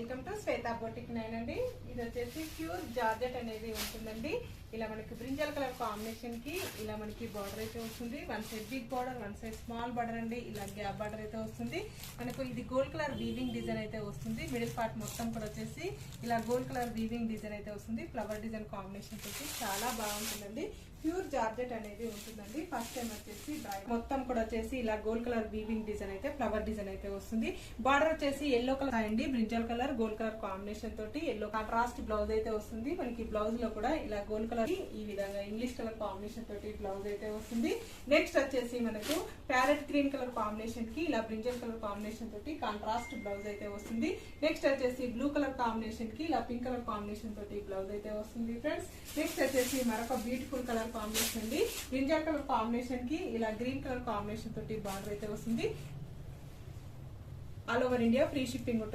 Welcome to Shweta boutique 9 అండి. ఇది వచ్చేసి ప్యూర్ జార్జెట్ అనేది ఉంటుందండి. ఇలా మనకి బ్రింజల్ కలర్ కాంబినేషన్ కి ఇలా మనకి బార్డర్ అయితే వస్తుంది. One side big border, one side small border అండి. ఇలా గ్యాప్ బార్డర్ అయితే వస్తుంది. మనకు ఇది గోల్డ్ కలర్ వీవింగ్ డిజైన్ అయితే వస్తుంది. మిడిల్ పార్ట్ మొత్తం కూడా వచ్చేసి ఇలా గోల్డ్ కలర్ వీవింగ్ డిజైన్ అయితే వస్తుంది. ఫ్లవర్ డిజైన్ కాంబినేషన్ తోటి చాలా బాగుంటుందండి. ప్యూర్ జార్జెట్ అనేది ఉంటుందండి. ఫస్ట్ టైం వచ్చేసి మొత్తం కూడా వచ్చేసి ఇలా గోల్డ్ కలర్ వీవింగ్ డిజైన్ అయితే ఫ్లవర్ డిజైన్ అయితే వస్తుంది. బార్డర్ వచ్చేసి ఎల్లో కలర్ అండి, brinjal colour gold colour combination తోటి ఎల్లో కాంట్రాస్ట్ బ్లౌజ్ అయితే వస్తుంది. మనకి బ్లౌజ్ లో కూడా ఇలా గోల్డ్ కలర్ ఈ విధంగా ఇంగ్లీష్ కలర్ కాంబినేషన్ తోటి బ్లౌజ్ అయితే వస్తుంది. నెక్స్ట్ వచ్చేసి మనకు ప్యారెట్ గ్రీన్ కలర్ కాంబినేషన్ కి ఇలా బ్రింజల్ కలర్ కాంబినేషన్ తోటి కాంట్రాస్ట్ బ్లౌజ్ అయితే వస్తుంది. నెక్స్ట్ వచ్చేసి బ్లూ కలర్ కాంబినేషన్ కి ఇలా పింక్ కలర్ కాంబినేషన్ తోటి బ్లౌజ్ అయితే వస్తుంది ఫ్రెండ్స్. నెక్స్ట్ వచ్చేసి మరొక బ్యూటిఫుల్ కలర్ కాంబినేషన్ అండి. బ్రింజల్ కలర్ కాంబినేషన్ కి ఇలా గ్రీన్ కలర్ కాంబినేషన్ తోటి బార్డర్ అయితే వస్తుంది. All over India free shipping ఉంటుంది.